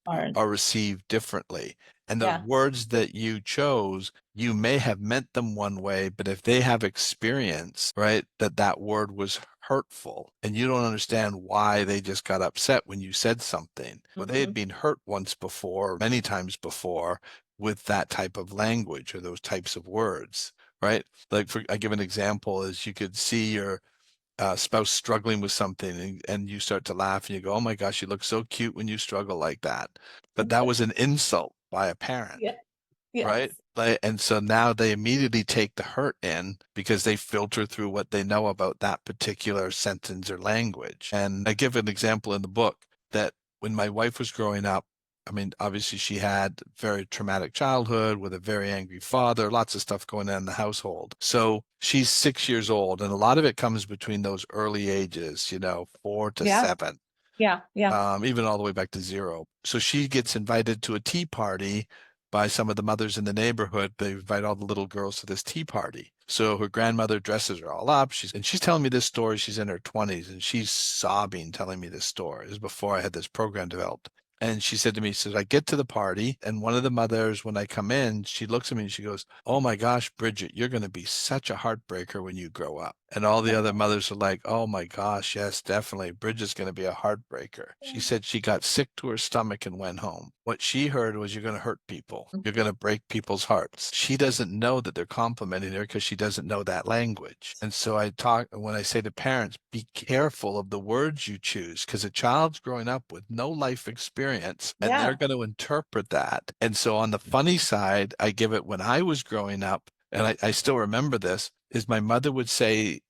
Or, are received differently. And the yeah. words that you chose, you may have meant them one way, but if they have experience, right, that word was hurtful and you don't understand why they just got upset when you said something. Well, they had Mhm. been hurt once before, many times before, with that type of language or those types of words, right? Like I give an example is you could see your spouse struggling with something and you start to laugh and you go, oh my gosh, you look so cute when you struggle like that. But that was an insult by a parent, Yeah. right? Yes. And so now they immediately take the hurt in because they filter through what they know about that particular sentence or language. And I give an example in the book that when my wife was growing up, I mean, obviously she had a very traumatic childhood with a very angry father, lots of stuff going on in the household. So she's 6 years old, and a lot of it comes between those early ages, 4 to Yeah. 7, Yeah. Yeah. even all the way back to 0. So she gets invited to a tea party by some of the mothers in the neighborhood. They invite all the little girls to this tea party. So her grandmother dresses her all up. She's telling me this story. She's in her 20s and she's sobbing telling me this story. This is before I had this program developed. And she said to me, she says, I get to the party, and one of the mothers, when I come in, she looks at me and she goes, oh my gosh, Bridget, you're going to be such a heartbreaker when you grow up. And all the other mothers are like, oh my gosh, yes, definitely. Bridget's going to be a heartbreaker. She said she got sick to her stomach and went home. What she heard was, you're going to hurt people. You're going to break people's hearts. She doesn't know that they're complimenting her because she doesn't know that language. And so when I say to parents, be careful of the words you choose because a child's growing up with no life experience and they're Yeah. going to interpret that. And so on the funny side, I give it when I was growing up, and I still remember this, is my mother would say,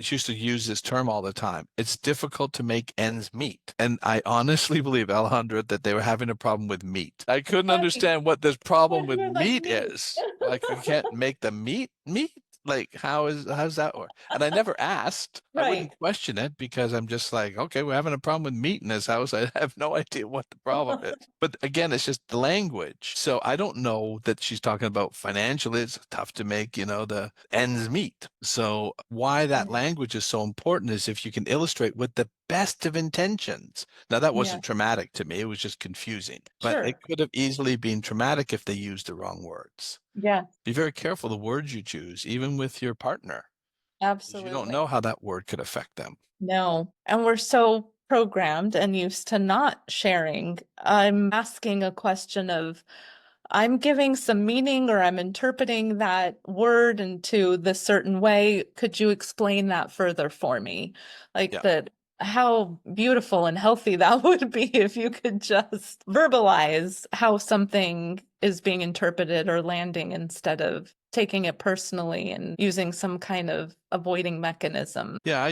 she used to use this term all the time. It's difficult to make ends meet. And I honestly believe, Alejandra, that they were having a problem with meat. I couldn't Right. understand what this problem with You're like meat me. is. Like, I can't make the meat meat. Like, how's that work? And I never asked. I Right. wouldn't question it because I'm just like, okay, we're having a problem with meat in this house. I have no idea what the problem is. But again, it's just the language. So I don't know that she's talking about financially. It's tough to make, the ends meet. So why that language is so important is if you can illustrate with the best of intentions. Now, that Yeah, wasn't traumatic to me. It was just confusing. But it sure. could have easily been traumatic if they used the wrong words. Yeah, Be very careful the words you choose, even with your partner, because you don't absolutely. know how that word could affect them. No. And we're so programmed and used to not sharing. I'm asking a question of, I'm giving some meaning or I'm interpreting that word into this certain way. Could you explain that further for me? Like Yeah. that, how beautiful and healthy that would be if you could just verbalize how something is being interpreted or landing instead of taking it personally and using some kind of avoiding mechanism. Yeah,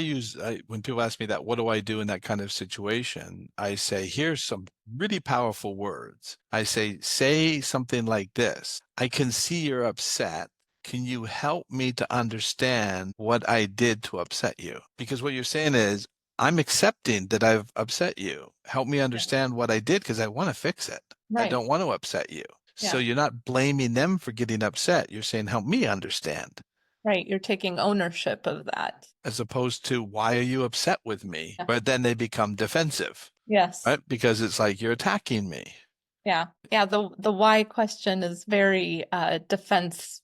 when people ask me that, what do I do in that kind of situation? I say, here's some really powerful words. I say something like this. I can see you're upset. Can you help me to understand what I did to upset you? Because what you're saying is, I'm accepting that I've upset you. Help me Yeah. understand what I did because I want to fix it. I Right. don't want to upset you. So Yeah. you're not blaming them for getting upset. You're saying, help me understand, Right. You're taking ownership of that. as opposed to, why are you upset with me? Yeah. But then they become defensive, Yes. right? Because it's like you're attacking me. Yeah. Yeah. The why question is very defense,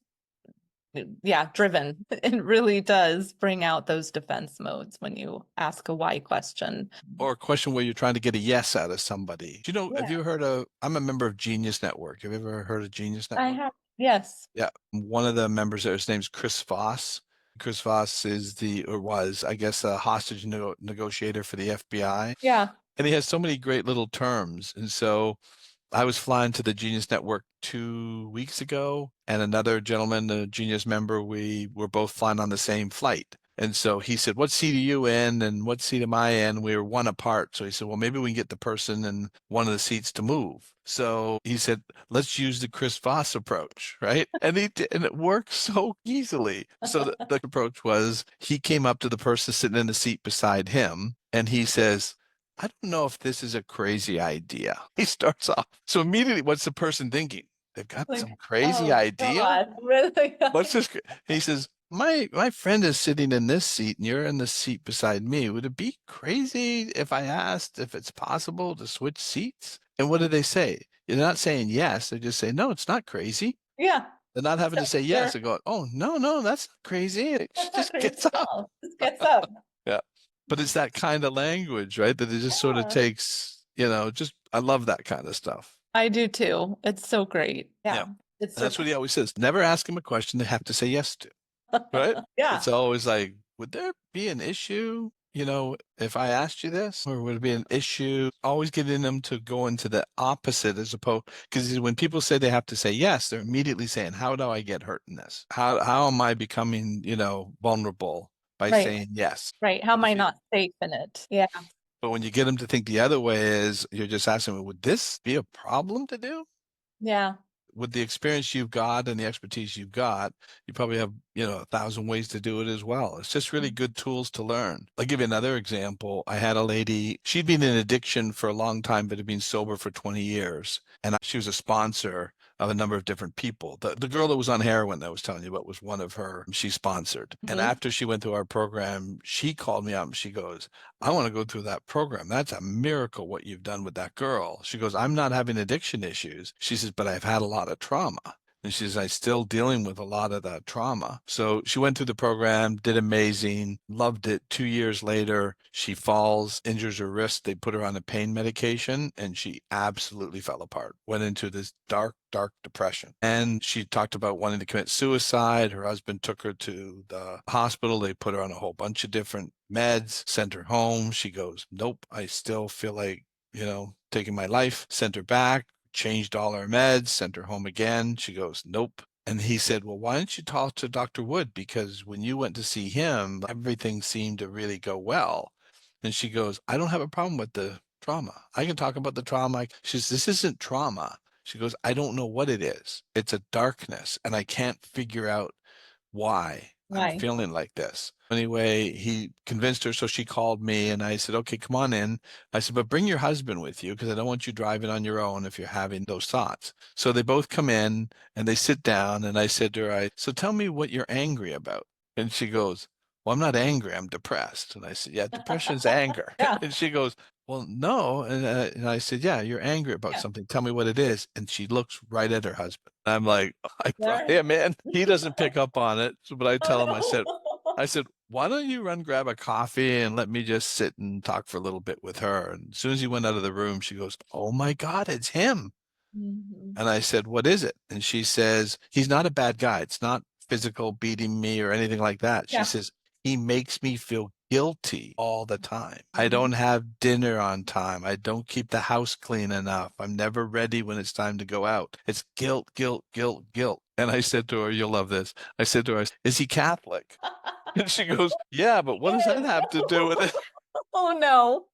yeah, driven. It really does bring out those defense modes when you ask a why question. Or a question where you're trying to get a yes out of somebody. Have Yeah. you heard of, I'm a member of Genius Network. Have you ever heard of Genius I Network? have. Yes. Yeah. One of the members there, his name's Chris Voss. Chris Voss is or was, I guess, a hostage negotiator for the FBI. Yeah. And he has so many great little terms. And so I was flying to the Genius Network 2 weeks ago, and another gentleman, a Genius member, we were both flying on the same flight. And so he said, what seat are you in? And what seat am I in? We were one apart. So he said, well, maybe we can get the person in one of the seats to move. So he said, let's use the Chris Voss approach, right? And he did, and it worked so easily. So the approach was he came up to the person sitting in the seat beside him, and he says, I don't know if this is a crazy idea. He starts off. So immediately, what's the person thinking? They've got some Like, crazy oh idea. God, really? What's this? He says, my friend is sitting in this seat and you're in the seat beside me. Would it be crazy if I asked if it's possible to switch seats? And what do they say? You're not saying yes. They just say, no, it's not crazy. Yeah. They're not having to Except say yes. you're, They go, oh, no, no, that's not crazy. It that's not just crazy gets at up. all. Just gets up. Yeah. But it's that kind of language, right? That it just sort of Yeah. takes, I love that kind of stuff. I do too. It's so great. Yeah. Yeah. It's And that's what surprising. he always says. Never ask him a question they have to say yes to, right? Yeah. It's always like, would there be an issue, if I asked you this? Or would it be an issue? Always getting them to go into the opposite as opposed, because when people say they have to say yes, they're immediately saying, how do I get hurt in this? How am I becoming, vulnerable by Right. saying yes? Right. How But am I not safe in it? Yeah. but when you get them to think the other way is you're just asking, would this be a problem to do? Yeah. With the experience you've got and the expertise you've got, you probably have, 1,000 ways to do it as well. It's just really good tools to learn. I'll give you another example. I had a lady, she'd been in addiction for a long time, but had been sober for 20 years. And she was a sponsor of a number of different people. The girl that was on heroin that I was telling you about was one of her, she sponsored. And Mhm. after she went through our program, she called me up and she goes, I want to go through that program. That's a miracle what you've done with that girl. She goes, I'm not having addiction issues. She says, but I've had a lot of trauma. And she says, I'm still dealing with a lot of that trauma. So she went through the program, did amazing, loved it. 2 years later, she falls, injures her wrist. They put her on a pain medication, and she absolutely fell apart, went into this dark, dark depression. And she talked about wanting to commit suicide. Her husband took her to the hospital. They put her on a whole bunch of different meds, sent her home. She goes, nope, I still feel like, taking my life. Sent her back, changed all her meds, sent her home again. She goes, nope. And he said, well, why don't you talk to Dr. Wood? Because when you went to see him, everything seemed to really go well. And she goes, I don't have a problem with the trauma. I can talk about the trauma. She says, this isn't trauma. She goes, I don't know what it is. It's a darkness, and I can't figure out why. I'm Why? feeling like this. Anyway, he convinced her, so she called me and I said, okay, come on in. I said, but bring your husband with you because I don't want you driving on your own if you're having those thoughts. So they both come in and they sit down and I said to her, so tell me what you're angry about. And she goes, well, I'm not angry, I'm depressed. And I said, yeah, depression's anger. Yeah. And she goes, well, no. And I said, yeah, you're angry about Yeah. something. Tell me what it is. And she looks right at her husband. I'm like, I brought There. him in. He doesn't pick up on it. So, but I tell him, Oh I said, why don't you run grab a coffee and let me just sit and talk for a little bit with her? And as soon as he went out of the room, she goes, oh my God, it's him. no. Mhm. And I said, what is it? And she says, he's not a bad guy. It's not physical beating me or anything like that. She Yeah. says, he makes me feel guilty all the time. I Mhm. don't have dinner on time. I don't keep the house clean enough. I'm never ready when it's time to go out. It's guilt, guilt, guilt, guilt. And I said to her, you'll love this. I said to her, is he Catholic? And she goes, yeah, but what does that Yes. have to do with it? Oh no.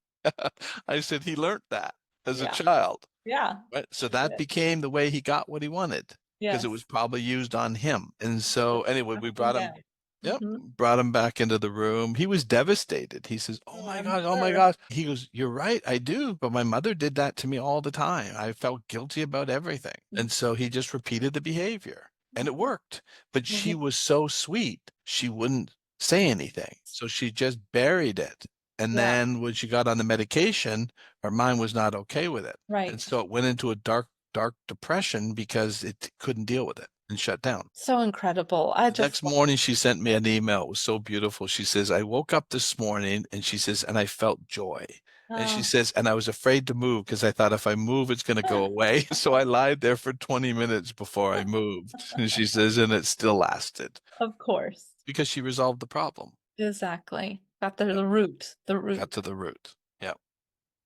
I said, he learned that as a Yeah. child. Yeah. Right. So He that did. became the way he got what he wanted because it was Yes. probably used on him. And so anyway, we Tracked him brought him, down. yep, Mhm. brought him back into the room. He was devastated. He says, oh Oh, my I'm God, oh my sure. God. He goes, you're right, I do. But my mother did that to me all the time. I felt guilty about everything. And so he just repeated the behavior and it worked. But she Mhm. was so sweet, she wouldn't say anything. So she just buried it. And Yeah. then when she got on the medication, her mind was not okay with it. And Right. so it went into a dark, dark depression because it couldn't deal with it and shut down. So incredible. I The just next morning, she sent me an email. It was so beautiful. She says, I woke up this morning and she says, and I felt joy. And she oh. says, and I was afraid to move because I thought if I move, it's going to go away. So I lied there for 20 minutes before I moved. And she says, and it still lasted Of course. because she resolved the problem. Exactly. Got the Yep. the root. The Got root. to the root. Yeah.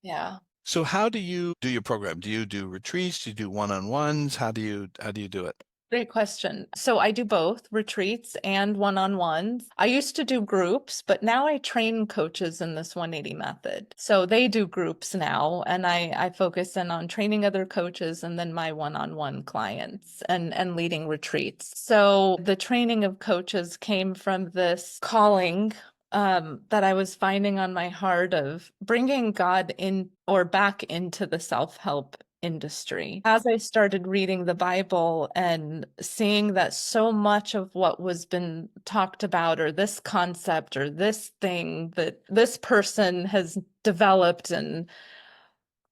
Yeah. So how do you do your program? Do you do retreats? Do you do one-on-ones? How do you do it? Great question. So I do both retreats and one-on-ones. I used to do groups, but now I train coaches in this 180 method. So they do groups now, and I focus in on training other coaches and then my one-on-one clients and leading retreats. So the training of coaches came from this calling that I was finding on my heart of bringing God in or back into the self-help industry. As I started reading the Bible and seeing that so much of what was been talked about, or this concept, or this thing that this person has developed and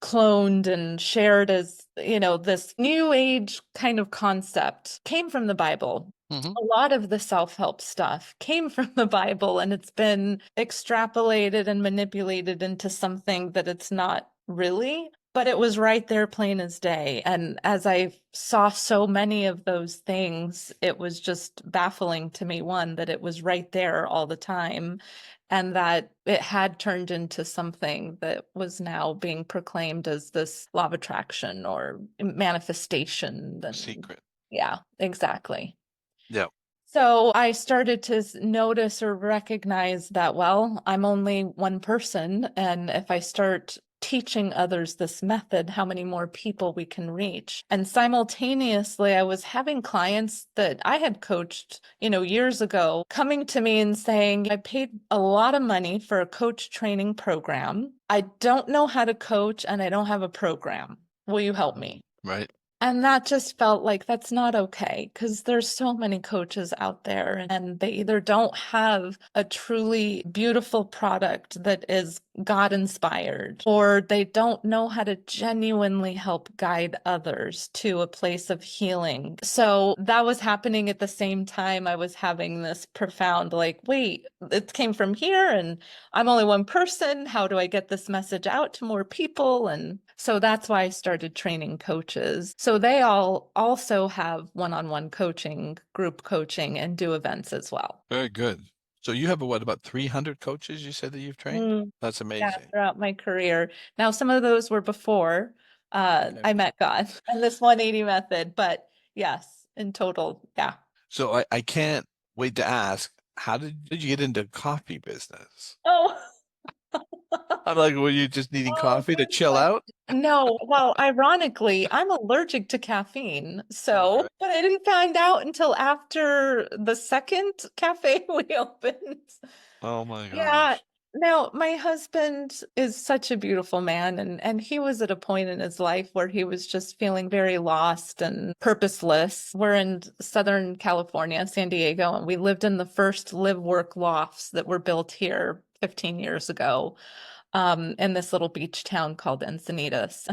cloned and shared as, this new age kind of concept came from the Bible. Hmm. A lot of the self-help stuff came from the Bible and it's been extrapolated and manipulated into something that it's not really, but it was right there plain as day. And as I saw so many of those things, it was just baffling to me, one, that it was right there all the time and that it had turned into something that was now being proclaimed as this law of attraction or manifestation. And Secret. yeah, exactly. Yeah. So I started to notice or recognize that, well, I'm only one person. And if I start teaching others this method, how many more people we can reach. And simultaneously, I was having clients that I had coached, years ago, coming to me and saying, I paid a lot of money for a coach training program. I don't know how to coach and I don't have a program. Will you help me? Right. And that just felt like that's not okay because there's so many coaches out there and they either don't have a truly beautiful product that is God inspired or they don't know how to genuinely help guide others to a place of healing. So that was happening at the same time I was having this profound, like, wait, it came from here and I'm only one person. How do I get this message out to more people? And so that's why I started training coaches. So they all also have one-on-one coaching, group coaching, and do events as well. Very good. So you have about 300 coaches you said that you've trained? Mm, That's yeah, amazing. throughout my career. Now, some of those were before Okay. I met God and this 180 method, but yes, in total, yeah. So I can't wait to ask, how did you get into coffee business? Oh. I'm like, were you just needing Oh, coffee to good chill question. out? No, well, ironically, I'm allergic to caffeine. All So, right. but I didn't find out until after the second cafe we opened. Oh my Yeah. gosh. Now, my husband is such a beautiful man, and he was at a point in his life where he was just feeling very lost and purposeless. We're in Southern California, San Diego, and we lived in the first live work lofts that were built here 15 years ago, in this little beach town called Encinitas.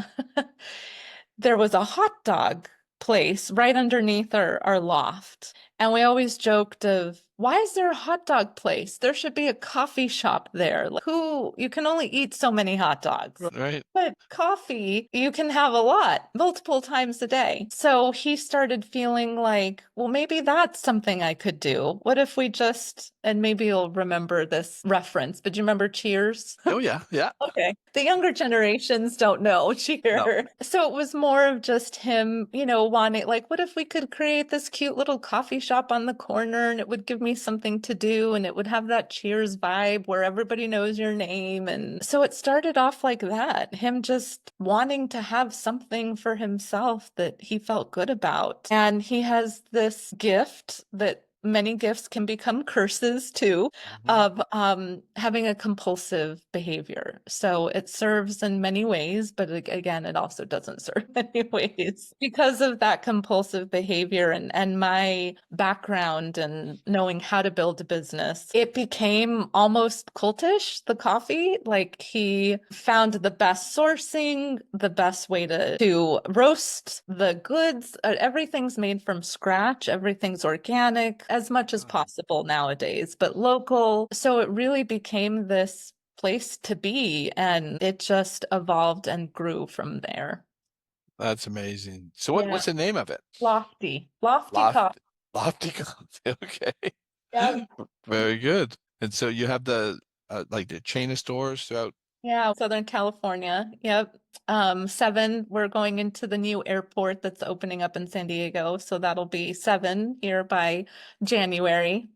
There was a hot dog place right underneath our loft. And we always joked of, why is there a hot dog place? There should be a coffee shop there. Like, who, you can only eat so many hot dogs. Right. But coffee, you can have a lot, multiple times a day. So he started feeling like, well, maybe that's something I could do. What if we just, and maybe you'll remember this reference, but do you remember Cheers? Oh yeah. Yeah. Okay. The younger generations don't know No. cheer. So it was more of just him, wanting, like, what if we could create this cute little coffee shop on the corner and it would give me something to do and it would have that Cheers vibe where everybody knows your name. And so it started off like that, him just wanting to have something for himself that he felt good about. And he has this gift that many gifts can become curses too, Mhm. of having a compulsive behavior. So it serves in many ways, but again, it also doesn't serve in many ways because of that compulsive behavior and my background and knowing how to build a business. It became almost cultish, the coffee. Like he found the best sourcing, the best way to roast the goods. Everything's made from scratch, everything's organic as much as Oh, possible nowadays, but local. So it really became this place to be, and it just evolved and grew from there. that's amazing. So Yeah. what's the name of it? Lofty coffee. Loft Lofty Coffee. Okay. Yeah. Very good. And so you have the like the chain of stores throughout. Yeah, Southern California. Yep. Seven, we're going into the new airport that's opening up in San Diego. So that'll be seven here by January.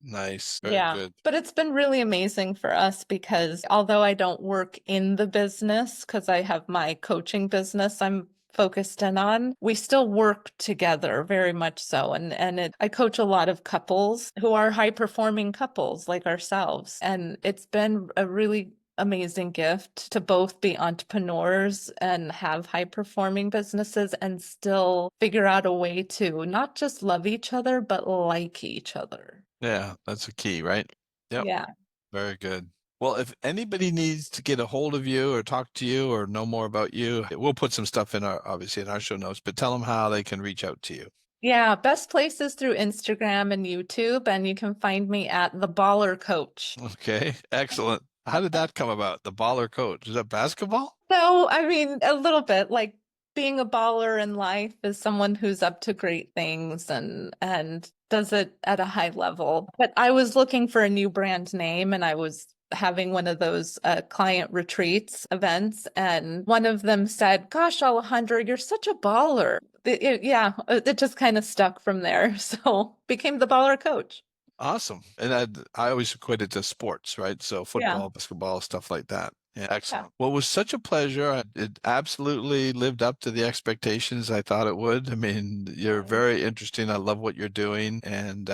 Nice. Very Yeah, good. but it's been really amazing for us because although I don't work in the business, because I have my coaching business I'm focused in on, we still work together very much so. I coach a lot of couples who are high performing couples like ourselves. And it's been a really amazing gift to both be entrepreneurs and have high performing businesses and still figure out a way to not just love each other, but like each other. Yeah, that's a key, right? Yep. Yeah. Very good. Well, if anybody needs to get a hold of you or talk to you or know more about you, we'll put some stuff in our obviously in our show notes, but tell them how they can reach out to you. Yeah, best places through Instagram and YouTube, and you can find me at the Baller Coach. Okay, excellent. How did that come about? The baller coach. Is that basketball? So, I mean, a little bit like being a baller in life is someone who's up to great things and does it at a high level. But I was looking for a new brand name and I was having one of those client retreats events and one of them said, "Gosh, Alejandra, you're such a baller." Yeah, it just kind of stuck from there. So, became the baller coach. Awesome. And I always equate it to sports, right? So Yeah. football, basketball, stuff like that. Yeah, Yeah. excellent. Well, it was such a pleasure. It absolutely lived up to the expectations I thought it would. I mean, you're very interesting. I love what you're doing. And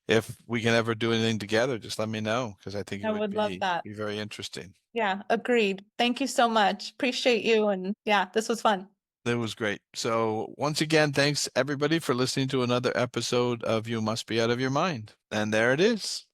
if we can ever do anything together, just let me know because I think it I would would love that. be very interesting. Yeah, agreed. Thank you so much. Appreciate you. And yeah, this was fun. It was great. So once again, thanks everybody for listening to another episode of You Must Be Out of Your Mind. And there it is.